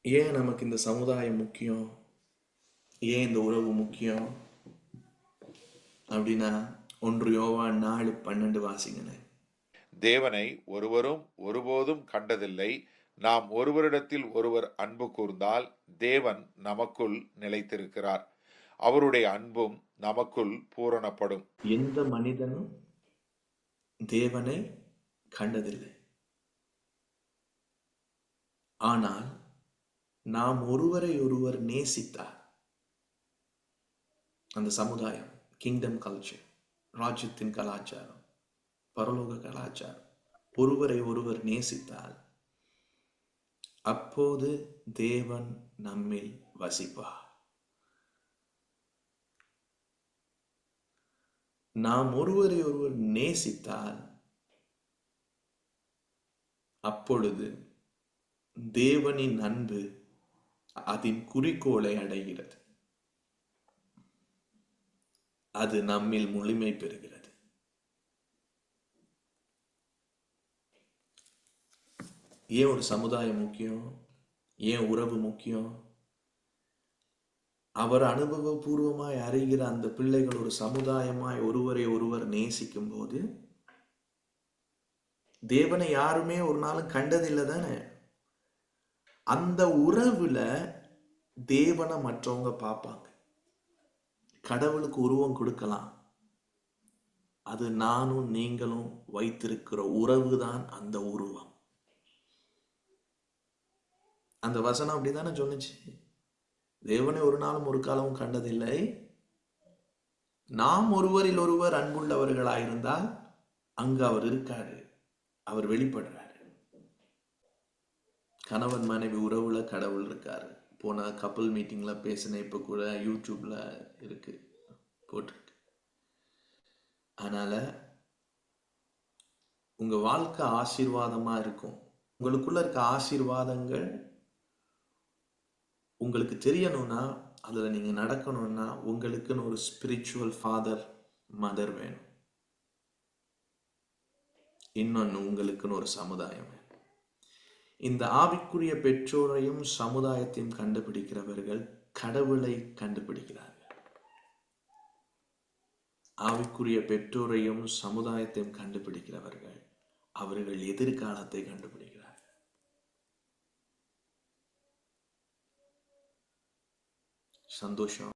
ஏன் நமக்கு இந்த சமுதாயம் முக்கியம், ஏன் இந்த உறவு முக்கியம் அப்படின்னா 1 யோவான் 4:12 வாசிங்கண்ணே. தேவனை ஒருவரும் ஒருபோதும் கண்டதில்லை. நாம் ஒருவரிடத்தில் ஒருவர் அன்பு கூர்ந்தால் தேவன் நமக்குள் நிலைத்திருக்கிறார். அவருடைய அன்பும் நமக்குள் பூரணப்படும். எந்த மனிதனும் தேவனை கண்டதில்லை. ஆனால் நாம் ஒருவரை ஒருவர் நேசித்தார், அந்த சமுதாயம், கிங்டம் கல்ச்சர், ராஜ்யத்தின் கலாச்சாரம், பரலோக கலாச்சாரம், ஒருவரை ஒருவர் நேசித்தால் அப்போது தேவன் நம்மில் வசிப்பார். நாம் ஒருவரை ஒருவர் நேசித்தால் அப்பொழுது தேவனின் அன்பு அதன் குறிக்கோளை அடைகிறது. அது நம்மில் முழுமை பெறுகிறது. ஏன் ஒரு சமுதாயம் முக்கியம், ஏன் உறவு முக்கியம்? அவர் அனுபவபூர்வமாய் அறிகிற அந்த பிள்ளைகள் ஒரு சமுதாயமாய் ஒருவரை ஒருவர் நேசிக்கும் போது தேவனை யாருமே ஒரு நாளும் கண்டதில்லை தானே. அந்த உறவுல தேவனை மற்றவங்க பார்ப்பாங்க. கடவுளுக்கு உருவம் கொடுக்கலாம், அது நானும் நீங்களும் வைத்திருக்கிற உறவு தான் அந்த உருவம். அந்த வசனம் அப்படிதானே சொன்னுச்சு. தேவனை ஒரு நாளும் ஒரு காலமும் கண்டதில்லை, நாம் ஒருவரில் ஒருவர் அன்புள்ளவர்களாயிருந்தால் அங்கு அவர் இருக்காரு, அவர் வெளிப்படுறாரு. கணவன் மனைவி உறவுல கடவுள் இருக்காரு. போன கப்பல் மீட்டிங்ல பேசின, இப்ப கூட யூடியூப்ல இருக்கு, போட்டிருக்கு. அதனால உங்க வாழ்க்கை ஆசீர்வாதமா இருக்கும். உங்களுக்குள்ள இருக்க ஆசீர்வாதங்கள் உங்களுக்கு தெரியணும்னா, அதுல நீங்க நடக்கணும்னா, உங்களுக்குன்னு ஒரு ஸ்பிரிச்சுவல் ஃபாதர் மதர் வேணும். இன்னொன்னு, உங்களுக்குன்னு ஒரு சமுதாயம் வேணும். இந்த ஆவிக்குரிய பெற்றோரையும் சமுதாயத்தையும் கண்டுபிடிக்கிறவர்கள் கடவுளை கண்டுபிடிக்கிறார்கள். ஆவிக்குரிய பெற்றோரையும் சமுதாயத்தையும் கண்டுபிடிக்கிறவர்கள் அவர்கள் எதிர்காலத்தை கண்டுபிடிக்கிறார்கள். சந்தோஷம்.